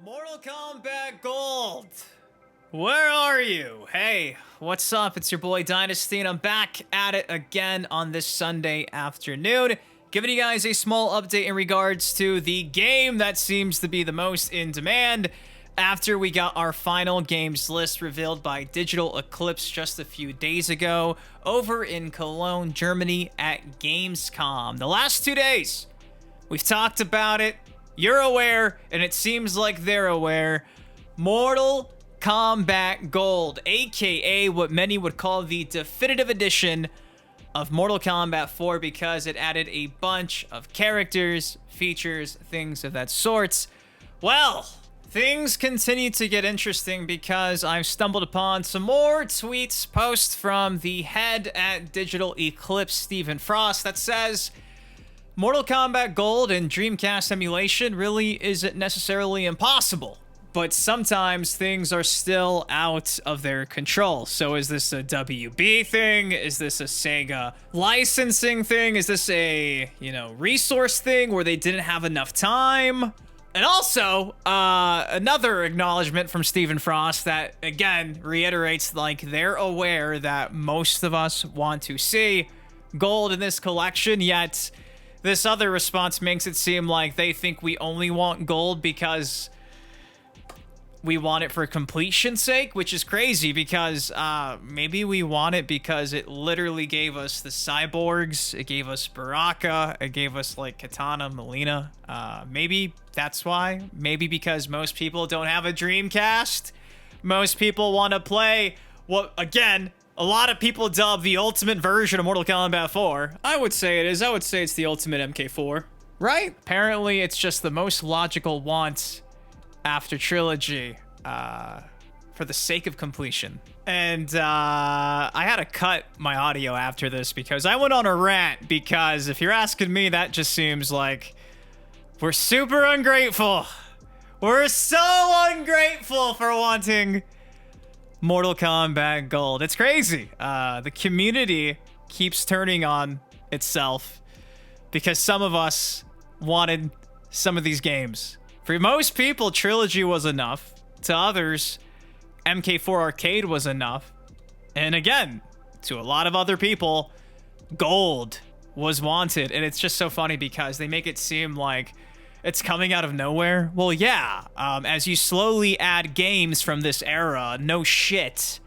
Mortal Kombat Gold! Where are you? Hey, what's up? It's your boy Dynasty, and I'm back at it again on this Sunday afternoon, giving you guys a small update in regards to the game that seems to be the most in demand after we got our final games list revealed by Digital Eclipse just a few days ago over in Cologne, Germany at Gamescom. The last 2 days, we've talked about it. You're aware, and it seems like they're aware. Mortal Kombat Gold, aka what many would call the definitive edition of Mortal Kombat 4, because it added a bunch of characters, features, things of that sort. Well, things continue to get interesting because I've stumbled upon some more tweets, posts from the head at Digital Eclipse, Stephen Frost, that says Mortal Kombat Gold and Dreamcast emulation really isn't necessarily impossible, but sometimes things are still out of their control. So is this a WB thing? Is this a Sega licensing thing? Is this a, resource thing where they didn't have enough time? And also, another acknowledgement from Stephen Frost that, again, reiterates, they're aware that most of us want to see gold in this collection, yet this other response makes it seem like they think we only want gold because we want it for completion's sake, which is crazy because maybe we want it because it literally gave us the cyborgs, it gave us Baraka, it gave us Katana, Melina. Maybe that's why. Maybe because most people don't have a Dreamcast. Most people want to play what, again, a lot of people dub the ultimate version of Mortal Kombat 4. I would say it is. I would say it's the ultimate MK4. Right? Apparently, it's just the most logical want after Trilogy, for the sake of completion. And I had to cut my audio after this because I went on a rant, because if you're asking me, that just seems like we're super ungrateful. We're so ungrateful for wanting Mortal Kombat Gold. It's crazy. The community keeps turning on itself because some of us wanted some of these games. For most people, Trilogy was enough. To others, MK4 Arcade was enough. And again, to a lot of other people, Gold was wanted. And it's just so funny because they make it seem like it's coming out of nowhere. Well, yeah, as you slowly add games from this era, no shit.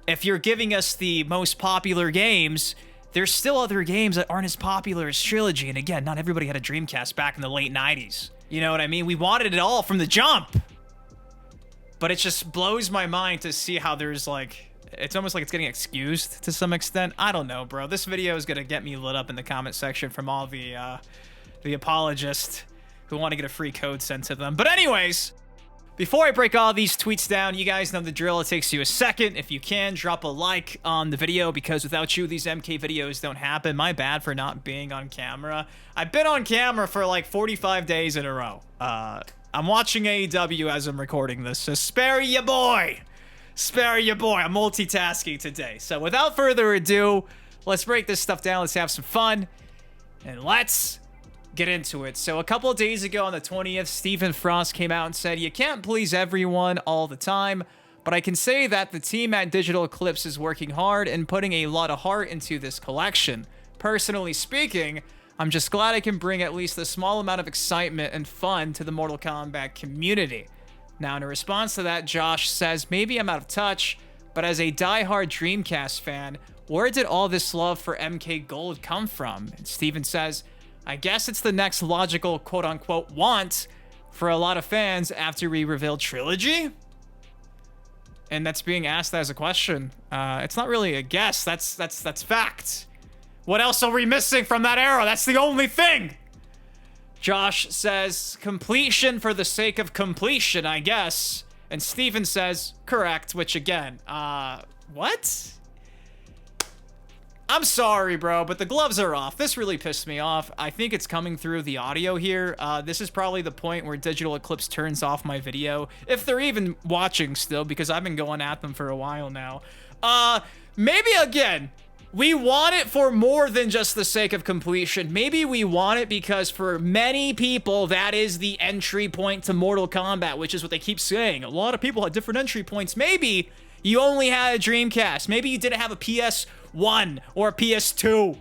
If you're giving us the most popular games, there's still other games that aren't as popular as Trilogy. And again, not everybody had a Dreamcast back in the late 90s. You know what I mean? We wanted it all from the jump. But it just blows my mind to see how there's it's almost like it's getting excused to some extent. I don't know, bro. This video is gonna get me lit up in the comment section from all the apologists who want to get a free code sent to them. But anyways, before I break all these tweets down, you guys know the drill. It takes you a second. If you can, drop a like on the video, because without you, these MK videos don't happen. My bad for not being on camera. I've been on camera for 45 days in a row. I'm watching AEW as I'm recording this, so spare ya boy. Spare ya boy. I'm multitasking today. So without further ado, let's break this stuff down. Let's have some fun. And let's get into it. So a couple of days ago on the 20th, Stephen Frost came out and said, you can't please everyone all the time, but I can say that the team at Digital Eclipse is working hard and putting a lot of heart into this collection. Personally speaking, I'm just glad I can bring at least a small amount of excitement and fun to the Mortal Kombat community. Now, in response to that, Josh says, maybe I'm out of touch, but as a diehard Dreamcast fan, where did all this love for MK Gold come from? And Stephen says, I guess it's the next logical quote-unquote want for a lot of fans after we revealed Trilogy? And that's being asked as a question. It's not really a guess, that's fact. What else are we missing from that era? That's the only thing! Josh says, completion for the sake of completion, I guess. And Steven says, correct, which again, what? I'm sorry, bro, but the gloves are off. This really pissed me off. I think it's coming through the audio here. This is probably the point where Digital Eclipse turns off my video, if they're even watching still, because I've been going at them for a while now. Maybe again, we want it for more than just the sake of completion. Maybe we want it because for many people, that is the entry point to Mortal Kombat, which is what they keep saying. A lot of people had different entry points. Maybe you only had a Dreamcast. Maybe you didn't have a PS1 or a PS2.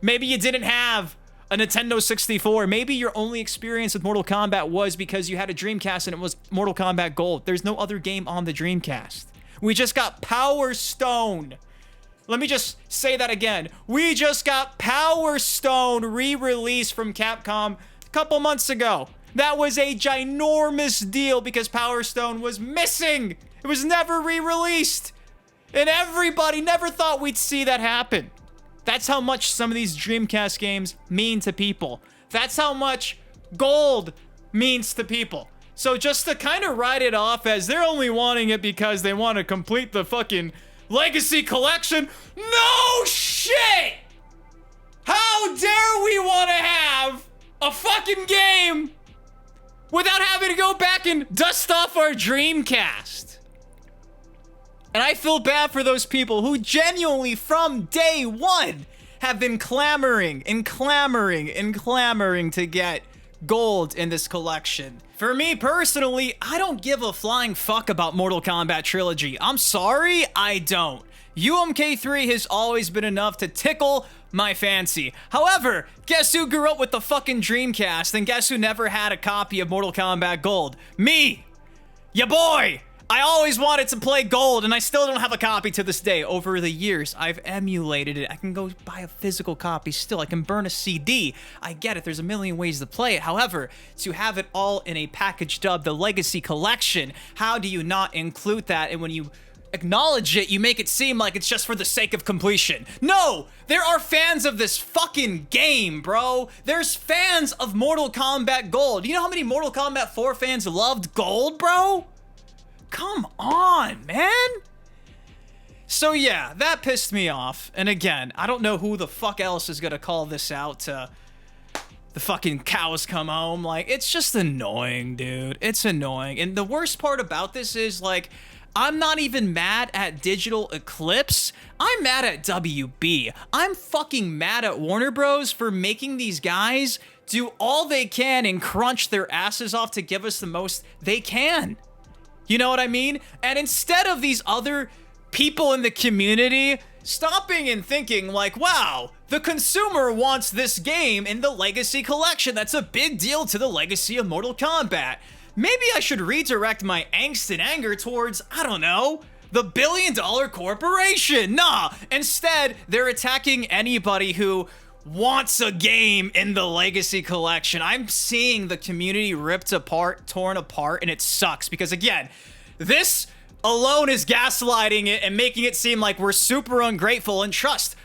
Maybe you didn't have a Nintendo 64. Maybe your only experience with Mortal Kombat was because you had a Dreamcast and it was Mortal Kombat Gold. There's no other game on the Dreamcast. We just got Power Stone. Let me just say that again. We just got Power Stone re-released from Capcom a couple months ago. That was a ginormous deal because Power Stone was missing. It was never re-released. And everybody never thought we'd see that happen. That's how much some of these Dreamcast games mean to people. That's how much Gold means to people. So just to kind of write it off as they're only wanting it because they want to complete the fucking Legacy Collection. No shit! How dare we want to have a fucking game without having to go back and dust off our Dreamcast? And I feel bad for those people who genuinely from day one have been clamoring and clamoring and clamoring to get Gold in this collection. For me personally, I don't give a flying fuck about Mortal Kombat Trilogy. I'm sorry, I don't. UMK3 has always been enough to tickle my fancy. However, guess who grew up with the fucking Dreamcast and guess who never had a copy of Mortal Kombat Gold? Me! Ya boy! I always wanted to play Gold, and I still don't have a copy to this day. Over the years, I've emulated it. I can go buy a physical copy still. I can burn a CD. I get it. There's a million ways to play it. However, to have it all in a package dubbed the Legacy Collection, how do you not include that? And when you acknowledge it, you make it seem like it's just for the sake of completion. No! There are fans of this fucking game, bro. There's fans of Mortal Kombat Gold. You know how many Mortal Kombat 4 fans loved Gold, bro? Come on, man. So yeah, that pissed me off. And again, I don't know who the fuck else is gonna call this out to the fucking cows come home. Like, it's just annoying, dude. It's annoying. And the worst part about this is, like, I'm not even mad at Digital Eclipse. I'm mad at WB. I'm fucking mad at Warner Bros. For making these guys do all they can and crunch their asses off to give us the most they can. You know what I mean? And instead of these other people in the community stopping and thinking like, wow, the consumer wants this game in the Legacy Collection. That's a big deal to the legacy of Mortal Kombat. Maybe I should redirect my angst and anger towards, I don't know, the billion-dollar corporation. Nah, instead, they're attacking anybody who wants a game in the Legacy Collection. I'm seeing the community ripped apart, torn apart, and it sucks because, again, this alone is gaslighting it and making it seem like we're super ungrateful. And trust,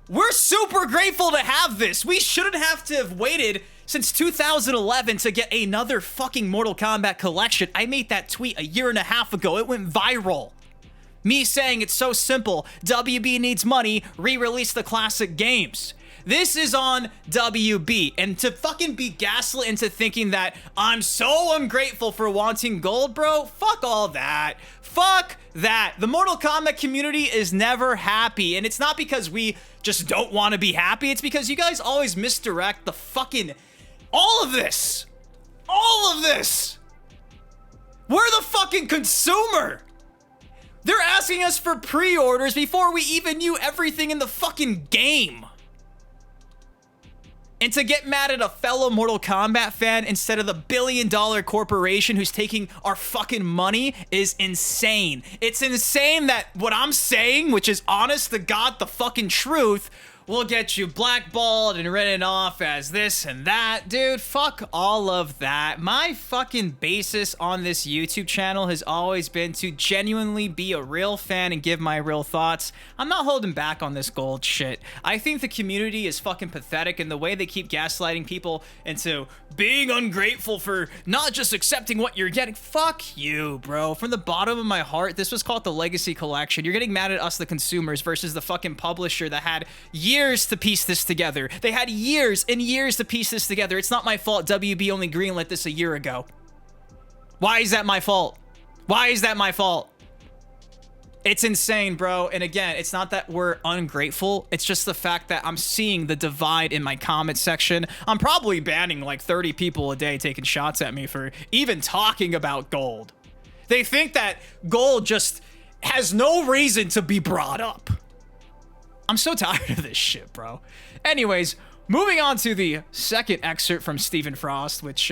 we're super grateful to have this. We shouldn't have to have waited since 2011 to get another fucking Mortal Kombat collection. I made that tweet a year and a half ago. It went viral. Me saying it's so simple. WB needs money. Re-release the classic games. This is on WB, and to fucking be gaslit into thinking that I'm so ungrateful for wanting Gold, bro, fuck all that. Fuck that. The Mortal Kombat community is never happy, and it's not because we just don't want to be happy, it's because you guys always misdirect the fucking... all of this. All of this. We're the fucking consumer. They're asking us for pre-orders before we even knew everything in the fucking game. And to get mad at a fellow Mortal Kombat fan instead of the billion-dollar corporation who's taking our fucking money is insane. It's insane that what I'm saying, which is honest to God, the fucking truth, will get you blackballed and written off as this and that. Dude, fuck all of that. My fucking basis on this YouTube channel has always been to genuinely be a real fan and give my real thoughts. I'm not holding back on this Gold shit. I think the community is fucking pathetic in the way they keep gaslighting people into being ungrateful for not just accepting what you're getting. Fuck you, bro. From the bottom of my heart, this was called the Legacy Collection. You're getting mad at us, the consumers, versus the fucking publisher that had years to piece this together. They had years and years to piece this together. It's not my fault WB only greenlit this a year ago. Why is that my fault? Why is that my fault? It's insane, bro. And again, it's not that we're ungrateful. It's just the fact that I'm seeing the divide in my comment section. I'm probably banning like 30 people a day taking shots at me for even talking about gold. They think that gold just has no reason to be brought up. I'm so tired of this shit, bro. Anyways, moving on to the second excerpt from Stephen Frost, which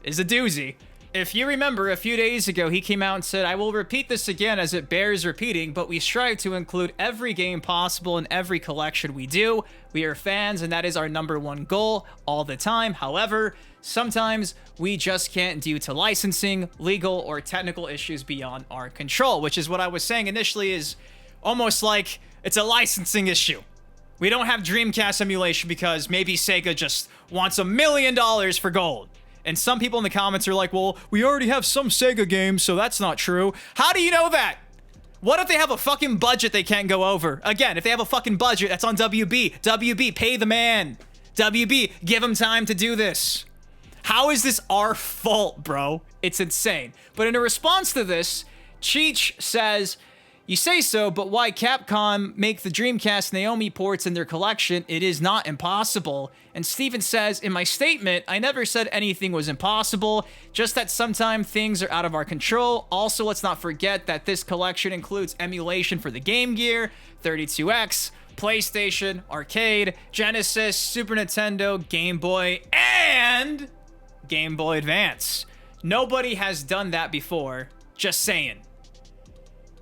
is a doozy. If you remember, a few days ago, he came out and said, I will repeat this again as it bears repeating, but we strive to include every game possible in every collection we do. We are fans, and that is our #1 goal all the time. However, sometimes we just can't due to licensing, legal, or technical issues beyond our control, which is what I was saying initially is almost like it's a licensing issue. We don't have Dreamcast emulation because maybe Sega just wants $1 million for gold. And some people in the comments are like, well, we already have some Sega games, so that's not true. How do you know that? What if they have a fucking budget they can't go over? Again, if they have a fucking budget, that's on WB. WB, pay the man. WB, give him time to do this. How is this our fault, bro? It's insane. But in a response to this, Cheech says, you say so, but why Capcom make the Dreamcast Naomi ports in their collection? It is not impossible. And Steven says, in my statement, I never said anything was impossible, just that sometimes things are out of our control. Also, let's not forget that this collection includes emulation for the Game Gear, 32X, PlayStation, Arcade, Genesis, Super Nintendo, Game Boy, and Game Boy Advance. Nobody has done that before. Just saying.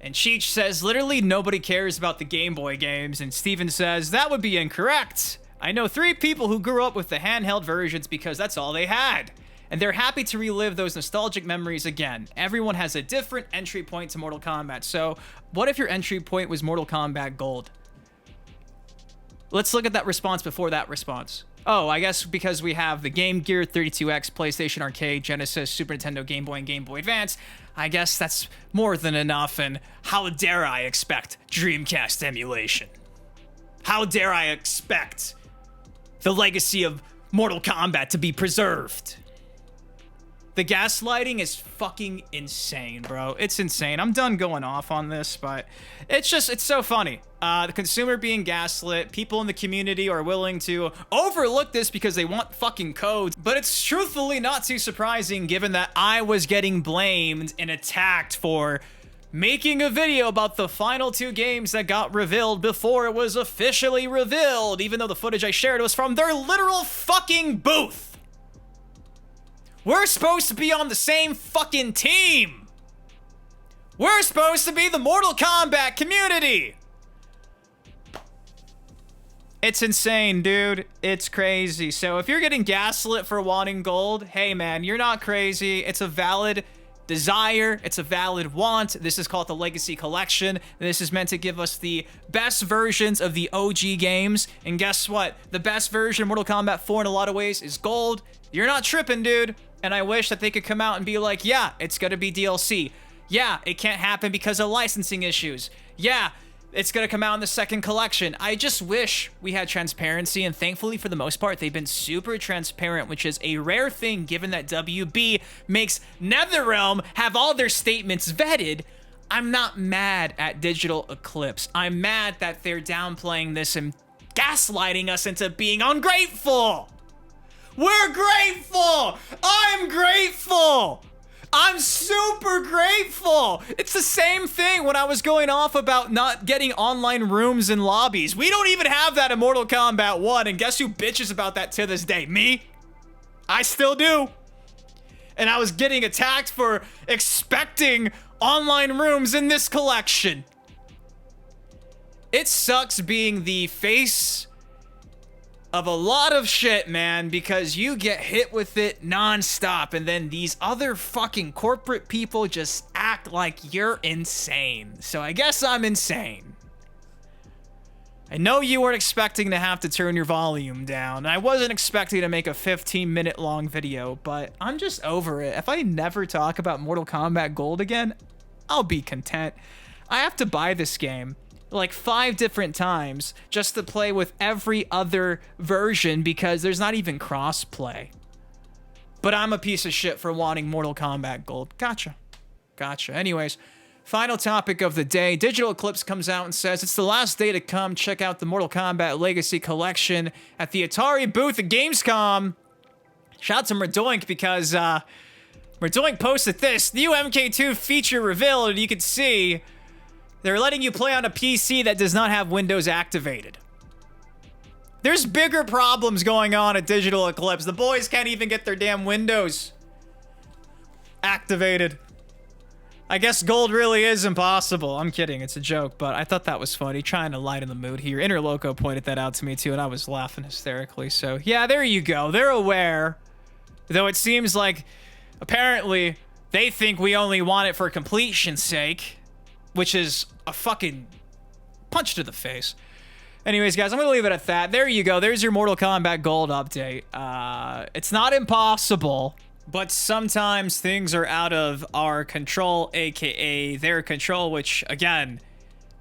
And Cheech says, literally nobody cares about the Game Boy games. And Steven says, that would be incorrect. I know 3 people who grew up with the handheld versions because that's all they had. And they're happy to relive those nostalgic memories again. Everyone has a different entry point to Mortal Kombat. So what if your entry point was Mortal Kombat Gold? Let's look at that response before that response. Oh, I guess because we have the Game Gear, 32X, PlayStation Arcade, Genesis, Super Nintendo, Game Boy, and Game Boy Advance, I guess that's more than enough, and how dare I expect Dreamcast emulation? How dare I expect the legacy of Mortal Kombat to be preserved? The gaslighting is fucking insane, bro. It's insane. I'm done going off on this, but it's so funny. The consumer being gaslit, people in the community are willing to overlook this because they want fucking codes, but it's truthfully not too surprising given that I was getting blamed and attacked for making a video about the final 2 games that got revealed before it was officially revealed, even though the footage I shared was from their literal fucking booth. We're supposed to be on the same fucking team. We're supposed to be the Mortal Kombat community. It's insane, dude. It's crazy. So if you're getting gaslit for wanting gold, hey man, you're not crazy. It's a valid desire. It's a valid want. This is called the Legacy Collection. This is meant to give us the best versions of the OG games. And guess what? The best version of Mortal Kombat 4 in a lot of ways is gold. You're not tripping, dude. And I wish that they could come out and be like, yeah, it's gonna be DLC. Yeah, it can't happen because of licensing issues. Yeah, it's gonna come out in the second collection. I just wish we had transparency, and thankfully, for the most part, they've been super transparent, which is a rare thing given that WB makes NetherRealm have all their statements vetted. I'm not mad at Digital Eclipse. I'm mad that they're downplaying this and gaslighting us into being ungrateful. We're grateful! I'm grateful! I'm super grateful! It's the same thing when I was going off about not getting online rooms and lobbies. We don't even have that in Mortal Kombat 1, and guess who bitches about that to this day? Me? I still do. And I was getting attacked for expecting online rooms in this collection. It sucks being the face of a lot of shit, man, because you get hit with it nonstop, and then these other fucking corporate people just act like you're insane. So I guess I'm insane. I know you weren't expecting to have to turn your volume down. I wasn't expecting to make a 15-minute long video, but I'm just over it. If I never talk about Mortal Kombat Gold again, I'll be content. I have to buy this game like 5 different times just to play with every other version because there's not even cross-play. But I'm a piece of shit for wanting Mortal Kombat Gold. Gotcha. Anyways, Final topic of the day. Digital Eclipse comes out and says, it's the last day to come check out the Mortal Kombat Legacy Collection at the Atari booth at Gamescom. Shout out to Merdoink because Merdoink posted this. New MK2 feature revealed, and you can see they're letting you play on a PC that does not have Windows activated. There's bigger problems going on at Digital Eclipse. The boys can't even get their damn Windows activated. I guess gold really is impossible. I'm kidding, it's a joke, but I thought that was funny. Trying to lighten the mood here. Interloco pointed that out to me too, and I was laughing hysterically. So yeah, there you go. They're aware. Though it seems like apparently they think we only want it for completion's sake, which is a fucking punch to the face. Anyways, guys, I'm going to leave it at that. There you go. There's your Mortal Kombat Gold update. It's not impossible, but sometimes things are out of our control, aka their control, which, again,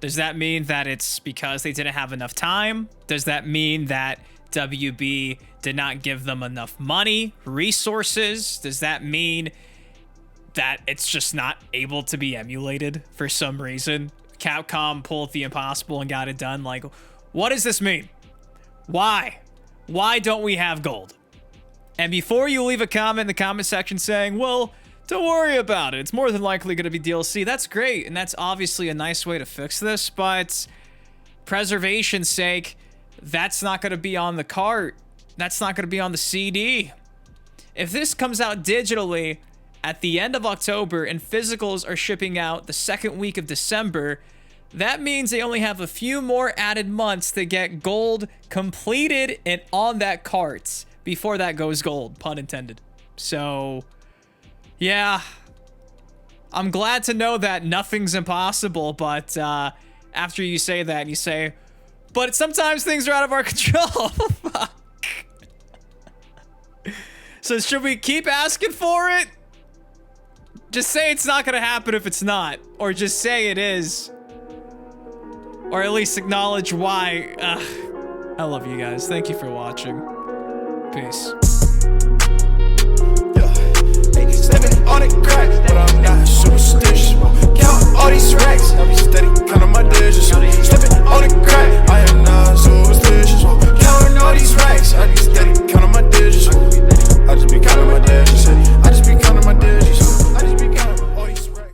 does that mean that it's because they didn't have enough time? Does that mean that WB did not give them enough money, resources? Does that mean that it's just not able to be emulated for some reason? Capcom pulled the impossible and got it done. Like, what does this mean? Why? Why don't we have gold? And before you leave a comment in the comment section saying, well, don't worry about it, it's more than likely going to be DLC, that's great, and that's obviously a nice way to fix this, but preservation's sake, that's not going to be on the cart. That's not going to be on the CD. If this comes out digitally at the end of October and physicals are shipping out the second week of December, that means they only have a few more added months to get gold completed and on that cart before that goes gold, pun intended. So, yeah, I'm glad to know that nothing's impossible, but after you say that, you say, but sometimes things are out of our control. Fuck. So should we keep asking for it? Just say it's not gonna happen if it's not, or just say it is. Or at least acknowledge why. I love you guys. Thank you for watching. Peace. Living on it, crack.